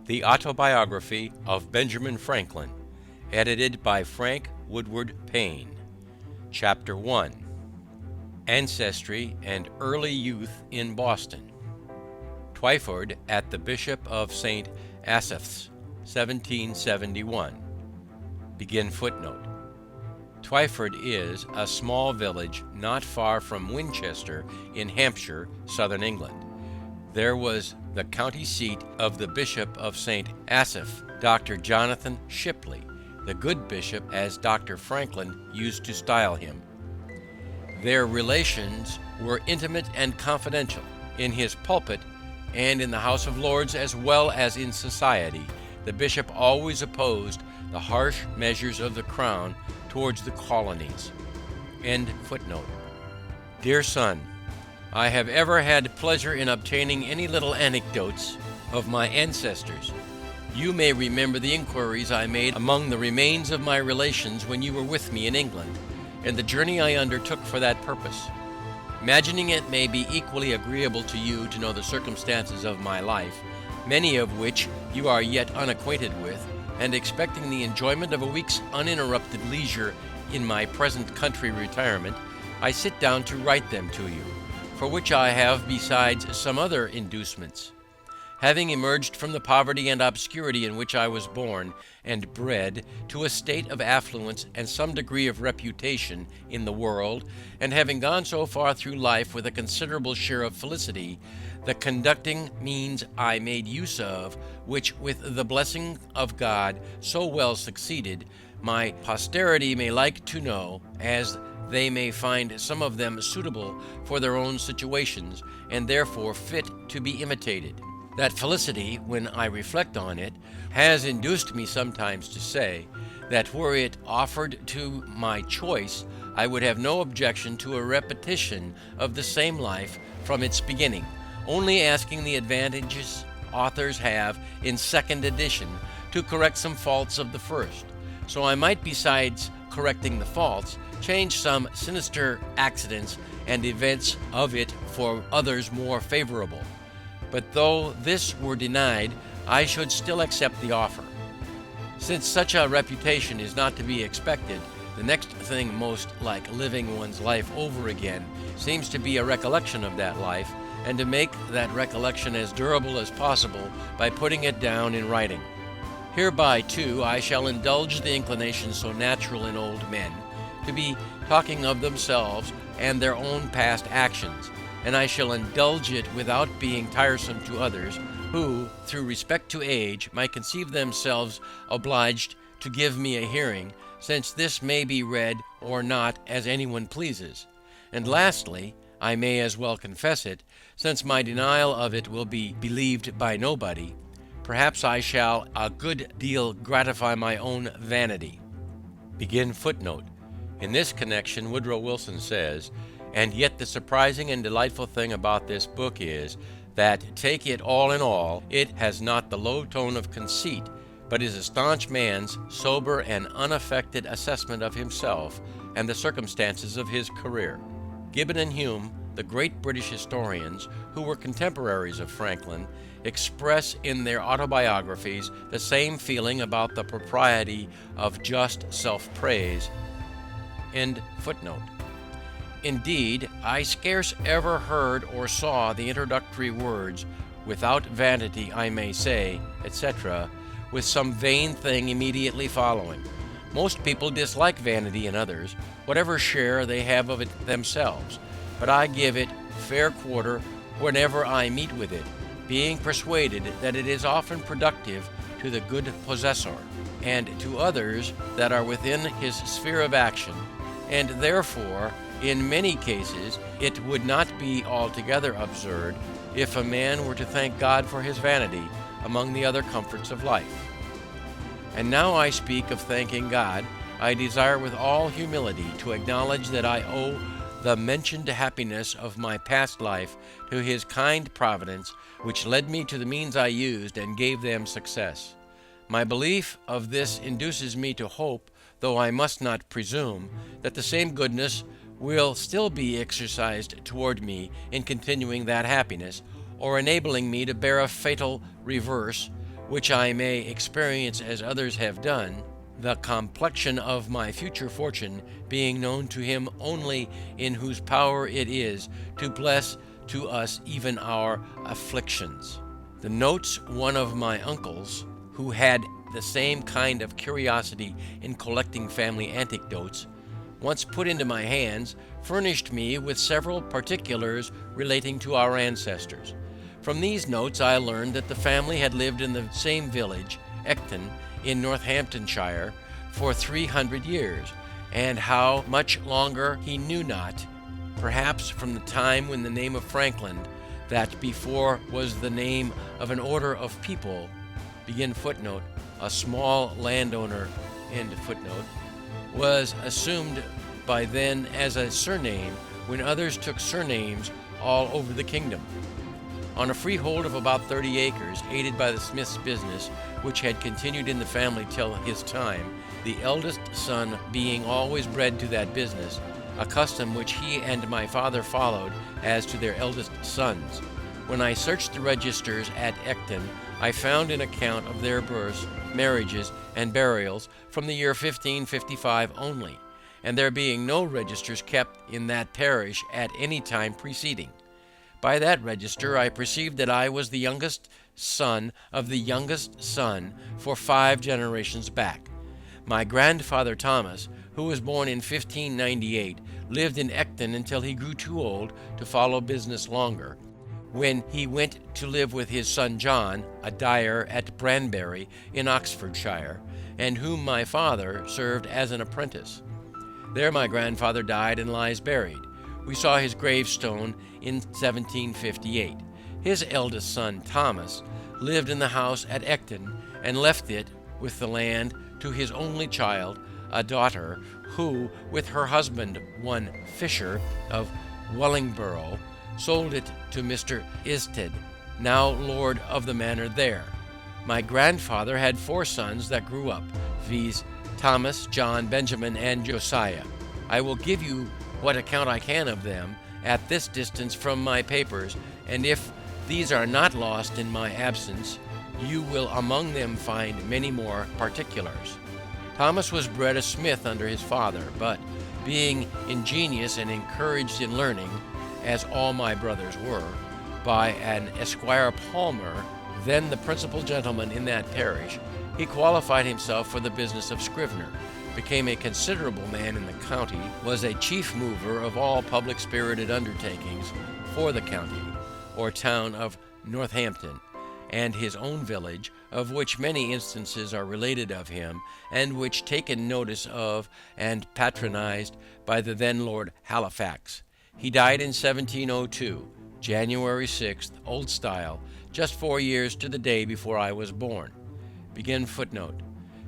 The Autobiography of Benjamin Franklin, edited by Frank Woodward Payne. Chapter 1. Ancestry and Early Youth in Boston. Twyford at the Bishop of St. Asaph's, 1771. Begin footnote. Twyford is a small village not far from Winchester in Hampshire, southern England. There was the county seat of the Bishop of St. Asaph, Dr. Jonathan Shipley, the good bishop as Dr. Franklin used to style him. Their relations were intimate and confidential. In his pulpit and in the House of Lords as well as in society, the bishop always opposed the harsh measures of the crown towards the colonies. End footnote. Dear son, I have ever had pleasure in obtaining any little anecdotes of my ancestors. You may remember the inquiries I made among the remains of my relations when you were with me in England, and the journey I undertook for that purpose. Imagining it may be equally agreeable to you to know the circumstances of my life, many of which you are yet unacquainted with, and expecting the enjoyment of a week's uninterrupted leisure in my present country retirement, I sit down to write them to you, for which I have besides some other inducements. Having emerged from the poverty and obscurity in which I was born and bred to a state of affluence and some degree of reputation in the world, and having gone so far through life with a considerable share of felicity, the conducting means I made use of, which with the blessing of God so well succeeded, my posterity may like to know, as they may find some of them suitable for their own situations, and therefore fit to be imitated. That felicity, when I reflect on it, has induced me sometimes to say, that were it offered to my choice, I would have no objection to a repetition of the same life from its beginning, only asking the advantages authors have in second edition to correct some faults of the first. So I might, besides correcting the faults, change some sinister accidents and events of it for others more favorable. But though this were denied, I should still accept the offer. Since such a reputation is not to be expected, the next thing most like living one's life over again seems to be a recollection of that life, and to make that recollection as durable as possible by putting it down in writing. Hereby, too, I shall indulge the inclination so natural in old men to be talking of themselves and their own past actions, and I shall indulge it without being tiresome to others, who, through respect to age, might conceive themselves obliged to give me a hearing, since this may be read or not as anyone pleases. And lastly, I may as well confess it, since my denial of it will be believed by nobody, perhaps I shall a good deal gratify my own vanity. Begin footnote. In this connection, Woodrow Wilson says, and yet the surprising and delightful thing about this book is, that take it all in all, it has not the low tone of conceit, but is a staunch man's sober and unaffected assessment of himself and the circumstances of his career. Gibbon and Hume, the great British historians who were contemporaries of Franklin, express in their autobiographies the same feeling about the propriety of just self-praise. End footnote. Indeed, I scarce ever heard or saw the introductory words, without vanity I may say, etc., with some vain thing immediately following. Most people dislike vanity in others, whatever share they have of it themselves, but I give it fair quarter whenever I meet with it, being persuaded that it is often productive to the good possessor, and to others that are within his sphere of action, and therefore in many cases it would not be altogether absurd if a man were to thank God for his vanity among the other comforts of life. And now I speak of thanking God, I desire with all humility to acknowledge that I owe the mentioned happiness of my past life to his kind providence, which led me to the means I used and gave them success. My belief of this induces me to hope, though I must not presume, that the same goodness will still be exercised toward me in continuing that happiness, or enabling me to bear a fatal reverse, which I may experience as others have done, the complexion of my future fortune being known to him only, in whose power it is to bless to us even our afflictions. The notes one of my uncles, who had the same kind of curiosity in collecting family anecdotes, once put into my hands, furnished me with several particulars relating to our ancestors. From these notes I learned that the family had lived in the same village, Ecton, in Northamptonshire, for 300 years, and how much longer he knew not, perhaps from the time when the name of Franklin, that before was the name of an order of people, begin footnote, a small landowner, end footnote, was assumed by then as a surname, when others took surnames all over the kingdom. On a freehold of about 30 acres, aided by the smith's business, which had continued in the family till his time, the eldest son being always bred to that business, a custom which he and my father followed as to their eldest sons. When I searched the registers at Ecton, I found an account of their births, marriages, and burials from the year 1555 only, and there being no registers kept in that parish at any time preceding. By that register I perceived that I was the youngest son of the youngest son for 5 generations back. My grandfather Thomas, who was born in 1598, lived in Ecton until he grew too old to follow business longer, when he went to live with his son John, a dyer at Branbury in Oxfordshire, and whom my father served as an apprentice. There my grandfather died and lies buried. We saw his gravestone in 1758. His eldest son, Thomas, lived in the house at Ecton, and left it with the land to his only child, a daughter, who, with her husband, one Fisher of Wellingborough, sold it to Mr. Isted, now lord of the manor there. My grandfather had 4 sons that grew up, viz. Thomas, John, Benjamin, and Josiah. I will give you what account I can of them at this distance from my papers, and if these are not lost in my absence, you will among them find many more particulars. Thomas was bred a smith under his father, but being ingenious and encouraged in learning, as all my brothers were, by an Esquire Palmer, then the principal gentleman in that parish, he qualified himself for the business of scrivener, became a considerable man in the county, was a chief mover of all public spirited undertakings for the county or town of Northampton, and his own village, of which many instances are related of him, and which taken notice of and patronized by the then Lord Halifax. He died in 1702, January 6th, Old Style, just 4 years to the day before I was born. Begin footnote.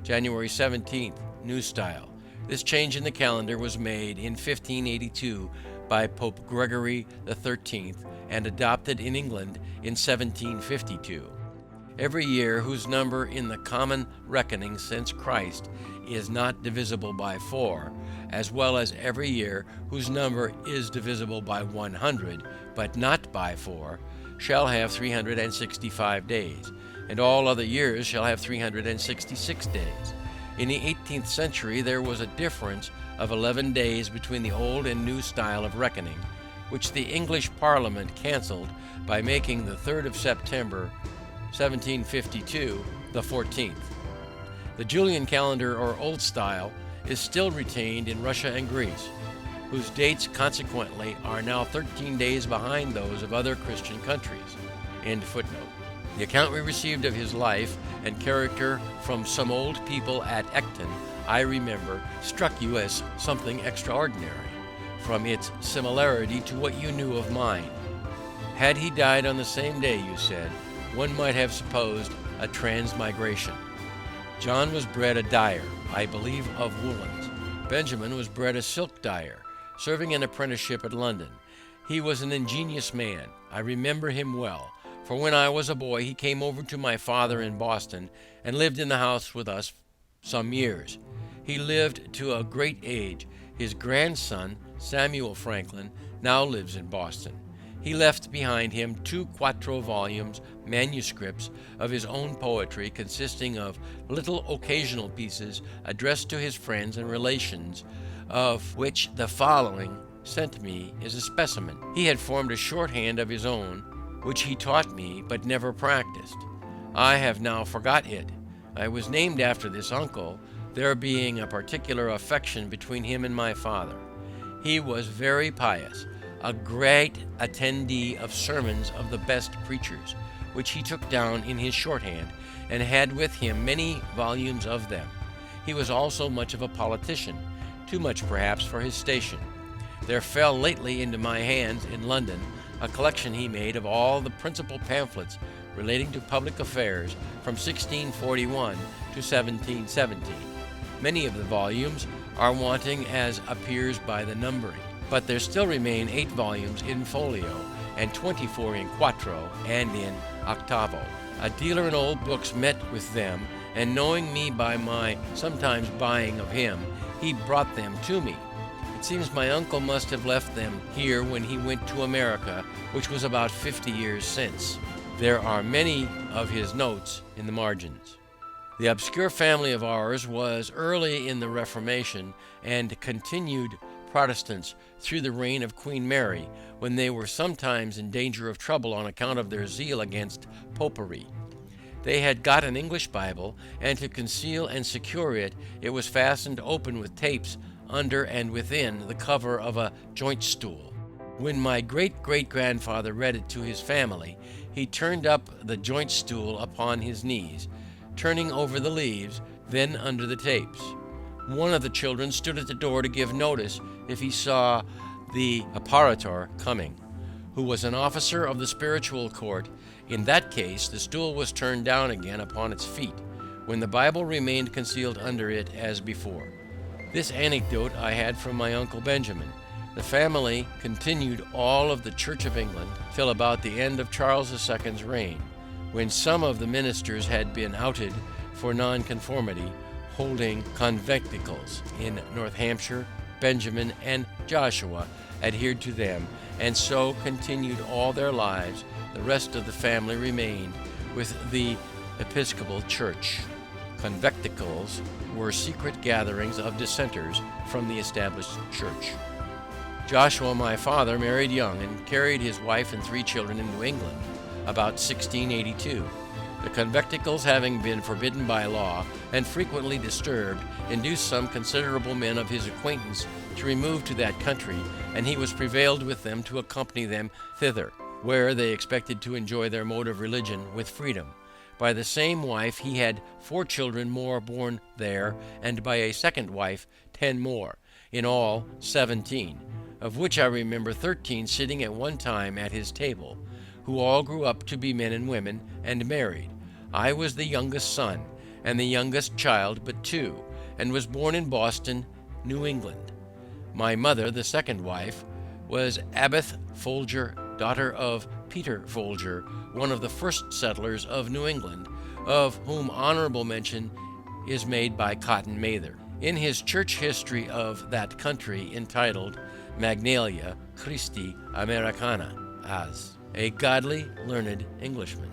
January 17th, New Style. This change in the calendar was made in 1582 by Pope Gregory XIII and adopted in England in 1752. Every year whose number in the common reckoning since Christ is not divisible by 4, as well as every year whose number is divisible by 100, but not by 4, shall have 365 days, and all other years shall have 366 days. In the 18th century there was a difference of 11 days between the old and new style of reckoning, which the English Parliament cancelled by making the 3rd of September 1752 the 14th. The Julian calendar, or Old Style, is still retained in Russia and Greece, whose dates consequently are now 13 days behind those of other Christian countries. End footnote. The account we received of his life and character from some old people at Ecton, I remember, struck you as something extraordinary, from its similarity to what you knew of mine. Had he died on the same day, you said, one might have supposed a transmigration. John was bred a dyer, I believe of woolens. Benjamin was bred a silk dyer, serving an apprenticeship at London. He was an ingenious man. I remember him well, for when I was a boy he came over to my father in Boston and lived in the house with us some years. He lived to a great age. His grandson, Samuel Franklin, now lives in Boston. He left behind him 2 quarto volumes, manuscripts of his own poetry, consisting of little occasional pieces addressed to his friends and relations, of which the following sent me is a specimen. He had formed a shorthand of his own, which he taught me, but never practiced. I have now forgot it. I was named after this uncle, there being a particular affection between him and my father. He was very pious, a great attendee of sermons of the best preachers, which he took down in his shorthand, and had with him many volumes of them. He was also much of a politician, too much perhaps for his station. There fell lately into my hands in London a collection he made of all the principal pamphlets relating to public affairs from 1641 to 1717. Many of the volumes are wanting as appears by the numbering, but there still remain 8 volumes in folio, and 24 in quarto and in octavo. A dealer in old books met with them, and knowing me by my sometimes buying of him, he brought them to me. It seems my uncle must have left them here when he went to America, which was about 50 years since. There are many of his notes in the margins. The obscure family of ours was early in the Reformation, and continued Protestants through the reign of Queen Mary, when they were sometimes in danger of trouble on account of their zeal against popery. They had got an English Bible, and to conceal and secure it, it was fastened open with tapes under and within the cover of a joint stool. When my great-great-grandfather read it to his family, he turned up the joint stool upon his knees, turning over the leaves, then under the tapes. One of the children stood at the door to give notice if he saw the apparitor coming, who was an officer of the spiritual court. In that case, the stool was turned down again upon its feet, when the Bible remained concealed under it as before. This anecdote I had from my uncle Benjamin. The family continued all of the Church of England till about the end of Charles II's reign, when some of the ministers had been outed for nonconformity, holding conventicles in North Hampshire. Benjamin and Joshua adhered to them, and so continued all their lives. The rest of the family remained with the Episcopal Church. Conventicles were secret gatherings of dissenters from the established church. Joshua, my father, married young and carried his wife and 3 children into England about 1682. The conventicles, having been forbidden by law and frequently disturbed, induced some considerable men of his acquaintance to remove to that country, and he was prevailed with them to accompany them thither, where they expected to enjoy their mode of religion with freedom. By the same wife he had 4 children more born there, and by a second wife 10 more, in all 17, of which I remember 13 sitting at one time at his table, who all grew up to be men and women, and married. I was the youngest son, and the youngest child but 2, and was born in Boston, New England. My mother, the second wife, was Abbeth Folger, daughter of Peter Folger, one of the first settlers of New England, of whom honorable mention is made by Cotton Mather in his church history of that country, entitled Magnalia Christi Americana, as a godly, learned Englishman.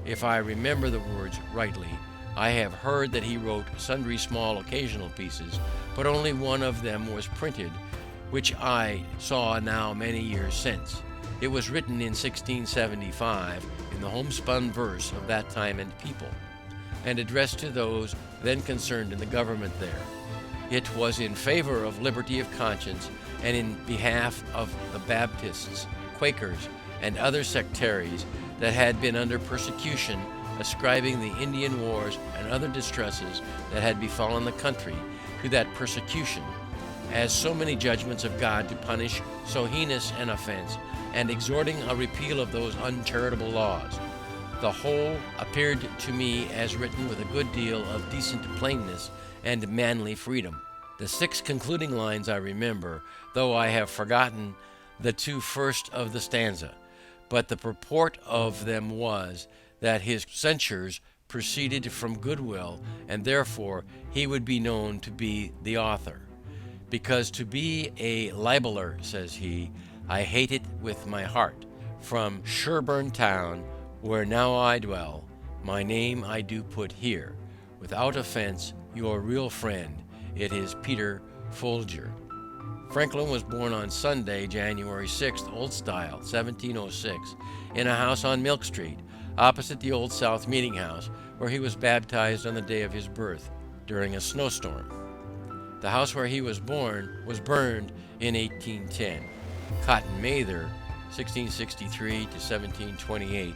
If I remember the words rightly, I have heard that he wrote sundry small occasional pieces, but only one of them was printed, which I saw now many years since. It was written in 1675 in the homespun verse of that time and people, and addressed to those then concerned in the government there. It was in favor of liberty of conscience, and in behalf of the Baptists, Quakers, and other sectaries that had been under persecution, ascribing the Indian wars and other distresses that had befallen the country to that persecution, as so many judgments of God to punish so heinous an offense, and exhorting a repeal of those uncharitable laws. The whole appeared to me as written with a good deal of decent plainness and manly freedom. The 6 concluding lines I remember, though I have forgotten the 2 first of the stanza, but the purport of them was, that his censures proceeded from goodwill, and therefore he would be known to be the author. Because to be a libeller, says he, I hate it with my heart. From Sherburne town, where now I dwell, my name I do put here. Without offense, your real friend, it is Peter Folger. Franklin was born on Sunday, January 6th, Old Style, 1706, in a house on Milk Street, opposite the Old South Meeting House, where he was baptized on the day of his birth, during a snowstorm. The house where he was born was burned in 1810. Cotton Mather, 1663 to 1728,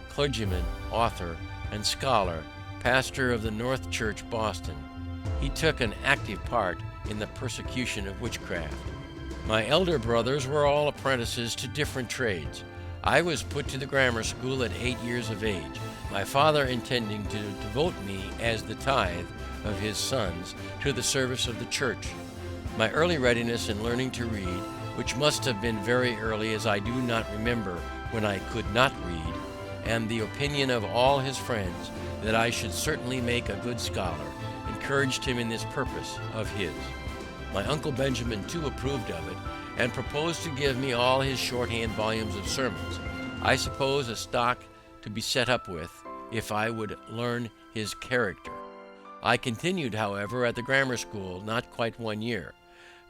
clergyman, author, and scholar, pastor of the North Church, Boston. He took an active part in the persecution of witchcraft. My elder brothers were all apprentices to different trades. I was put to the grammar school at 8 years of age, my father intending to devote me as the tithe of his sons to the service of the church. My early readiness in learning to read, which must have been very early, as I do not remember when I could not read, and the opinion of all his friends that I should certainly make a good scholar, encouraged him in this purpose of his. My uncle Benjamin too approved of it, and proposed to give me all his shorthand volumes of sermons, I suppose a stock to be set up with, if I would learn his character. I continued, however, at the grammar school not quite 1 year,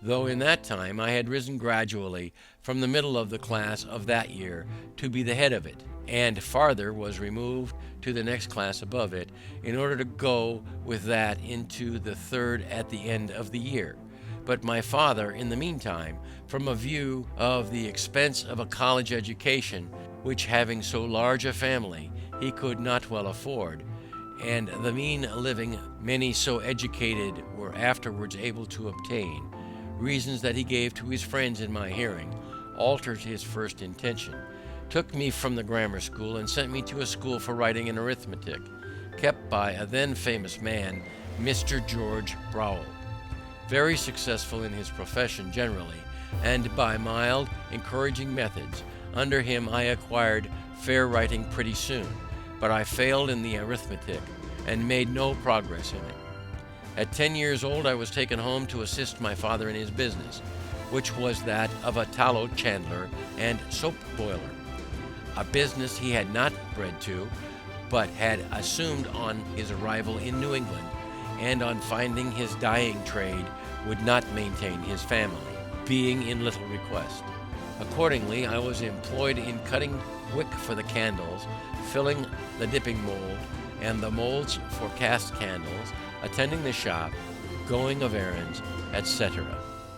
though in that time I had risen gradually from the middle of the class of that year to be the head of it, and farther was removed to the next class above it, in order to go with that into the third at the end of the year. But my father, in the meantime, from a view of the expense of a college education, which having so large a family he could not well afford, and the mean living many so educated were afterwards able to obtain, reasons that he gave to his friends in my hearing, altered his first intention, took me from the grammar school and sent me to a school for writing and arithmetic, kept by a then famous man, Mr. George Browell, very successful in his profession generally, and by mild, encouraging methods. Under him I acquired fair writing pretty soon, but I failed in the arithmetic and made no progress in it. At 10 years old I was taken home to assist my father in his business, which was that of a tallow chandler and soap boiler, a business he had not bred to, but had assumed on his arrival in New England, and on finding his dyeing trade would not maintain his family, being in little request. Accordingly, I was employed in cutting wick for the candles, filling the dipping mold, and the molds for cast candles, attending the shop, going of errands, etc.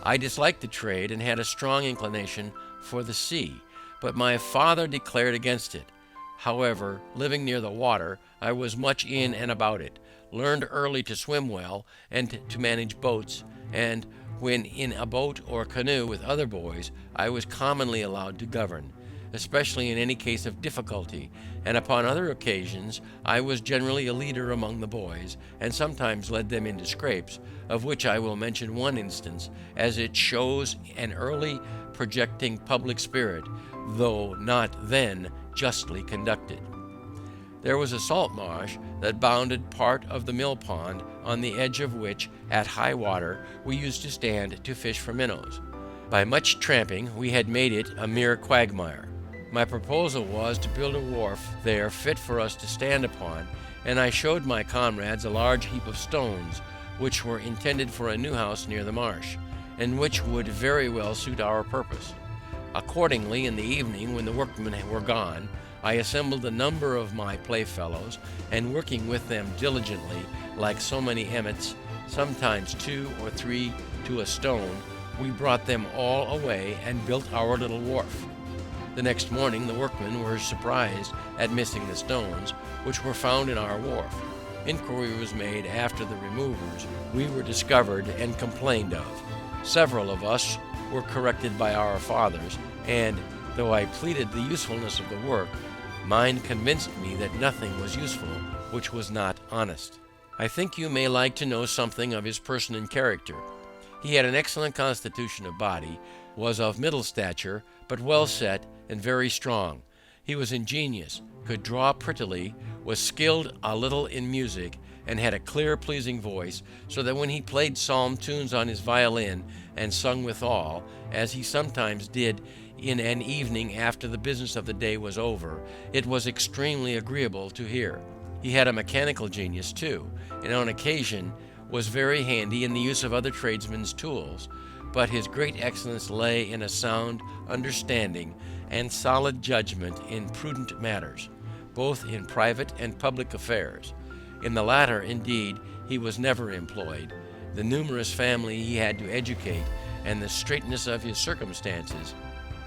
I disliked the trade and had a strong inclination for the sea, but my father declared against it. However, living near the water, I was much in and about it, learned early to swim well and to manage boats, and when in a boat or canoe with other boys, I was commonly allowed to govern, especially in any case of difficulty, and upon other occasions I was generally a leader among the boys, and sometimes led them into scrapes, of which I will mention one instance, as it shows an early projecting public spirit, though not then justly conducted. There was a salt marsh that bounded part of the mill pond, on the edge of which, at high water, we used to stand to fish for minnows. By much tramping we had made it a mere quagmire. My proposal was to build a wharf there fit for us to stand upon, and I showed my comrades a large heap of stones, which were intended for a new house near the marsh, and which would very well suit our purpose. Accordingly, in the evening, when the workmen were gone, I assembled a number of my playfellows, and working with them diligently, like so many emmets, sometimes 2 or 3 to a stone, we brought them all away and built our little wharf. The next morning the workmen were surprised at missing the stones, which were found in our wharf. Inquiry was made after the removers. We were discovered and complained of. Several of us were corrected by our fathers, and though I pleaded the usefulness of the work, mind convinced me that nothing was useful which was not honest. I think you may like to know something of his person and character. He had an excellent constitution of body, was of middle stature, but well set and very strong. He was ingenious, could draw prettily, was skilled a little in music, and had a clear, pleasing voice, so that when he played psalm tunes on his violin and sung withal, as he sometimes did in an evening after the business of the day was over, it was extremely agreeable to hear. He had a mechanical genius too, and on occasion was very handy in the use of other tradesmen's tools, but his great excellence lay in a sound understanding and solid judgment in prudent matters, both in private and public affairs. In the latter, indeed, he was never employed. The numerous family he had to educate and the straitness of his circumstances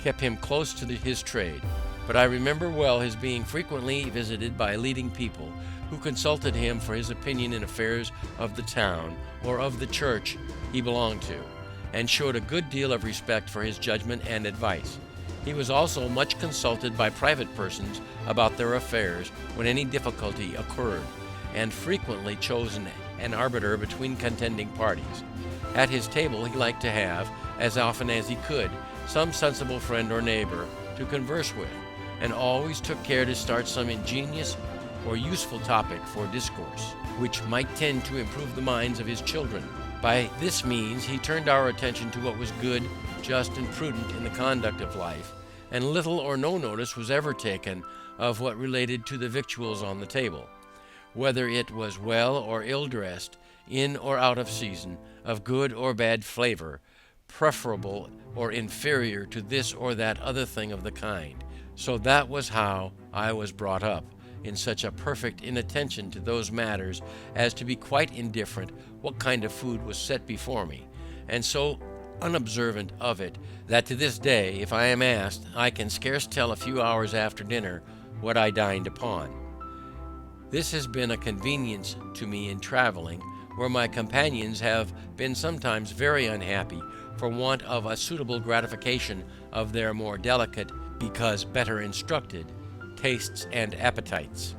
kept him close to his trade. But I remember well his being frequently visited by leading people who consulted him for his opinion in affairs of the town or of the church he belonged to, and showed a good deal of respect for his judgment and advice. He was also much consulted by private persons about their affairs when any difficulty occurred, and frequently chose an arbiter between contending parties. At his table he liked to have, as often as he could, some sensible friend or neighbor to converse with, and always took care to start some ingenious or useful topic for discourse, which might tend to improve the minds of his children. By this means he turned our attention to what was good, just, and prudent in the conduct of life, and little or no notice was ever taken of what related to the victuals on the table, whether it was well or ill dressed, in or out of season, of good or bad flavor, preferable or inferior to this or that other thing of the kind. So that was how I was brought up, in such a perfect inattention to those matters as to be quite indifferent what kind of food was set before me, and so unobservant of it that to this day, if I am asked, I can scarce tell a few hours after dinner what I dined upon. This has been a convenience to me in travelling, where my companions have been sometimes very unhappy for want of a suitable gratification of their more delicate, because better instructed, tastes and appetites.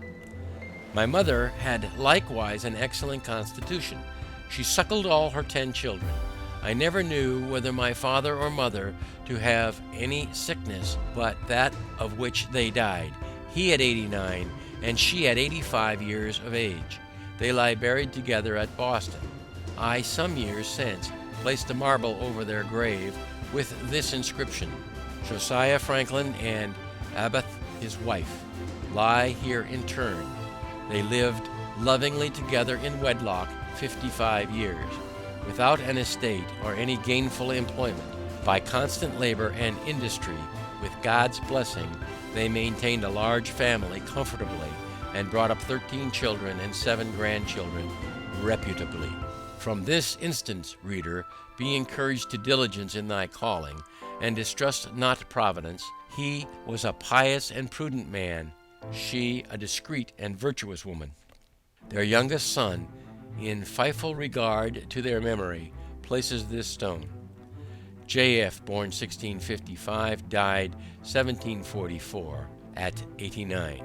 My mother had likewise an excellent constitution. She suckled all her 10 children. I never knew whether my father or mother to have any sickness but that of which they died, he at 89 and she at 85 years of age. They lie buried together at Boston. I, some years since, placed a marble over their grave with this inscription: Josiah Franklin and Abbeth his wife lie here interned. They lived lovingly together in wedlock 55 years, without an estate or any gainful employment. By constant labor and industry, with God's blessing, they maintained a large family comfortably, and brought up 13 children and 7 grandchildren reputably. From this instance, reader, be encouraged to diligence in thy calling, and distrust not providence. He was a pious and prudent man, she a discreet and virtuous woman. Their youngest son, in faithful regard to their memory, places this stone. J.F., born 1655, died 1744, at 89.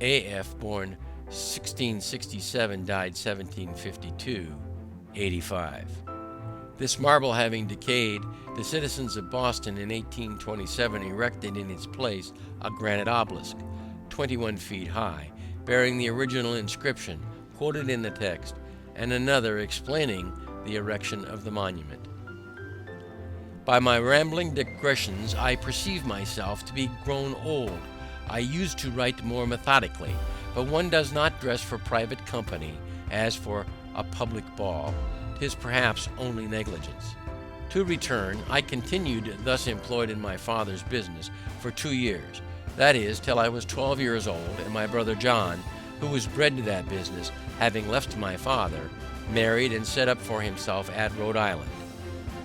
A.F., born 1667, died 1752, 85. This marble having decayed, the citizens of Boston in 1827 erected in its place a granite obelisk, 21 feet high, bearing the original inscription quoted in the text, and another explaining the erection of the monument. By my rambling digressions I perceive myself to be grown old. I used to write more methodically, but one does not dress for private company as for a public ball. 'Tis perhaps only negligence. To return, I continued thus employed in my father's business for 2 years, that is, till I was 12 years old, and my brother John, who was bred to that business, having left my father, married and set up for himself at Rhode Island.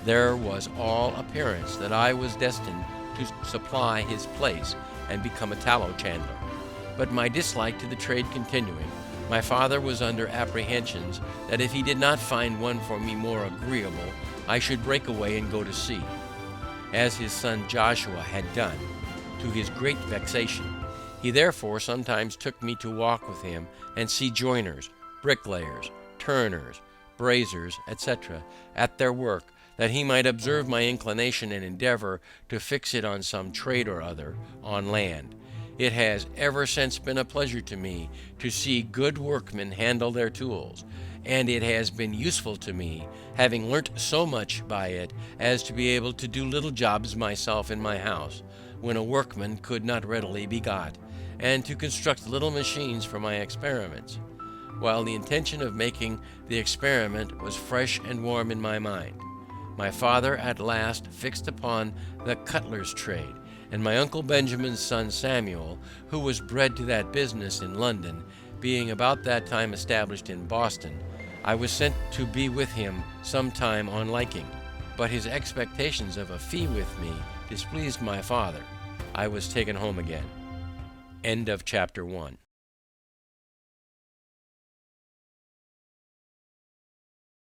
There was all appearance that I was destined to supply his place and become a tallow chandler. But my dislike to the trade continuing, my father was under apprehensions that if he did not find one for me more agreeable, I should break away and go to sea, as his son Joshua had done, to his great vexation. He therefore sometimes took me to walk with him and see joiners, bricklayers, turners, braziers, etc., at their work, that he might observe my inclination and endeavor to fix it on some trade or other on land. It has ever since been a pleasure to me to see good workmen handle their tools, and it has been useful to me, having learnt so much by it as to be able to do little jobs myself in my house, when a workman could not readily be got, and to construct little machines for my experiments, while the intention of making the experiment was fresh and warm in my mind. My father at last fixed upon the cutler's trade, and my uncle Benjamin's son Samuel, who was bred to that business in London, being about that time established in Boston, I was sent to be with him some time on liking, but his expectations of a fee with me displeased my father. I was taken home again. End of chapter 1.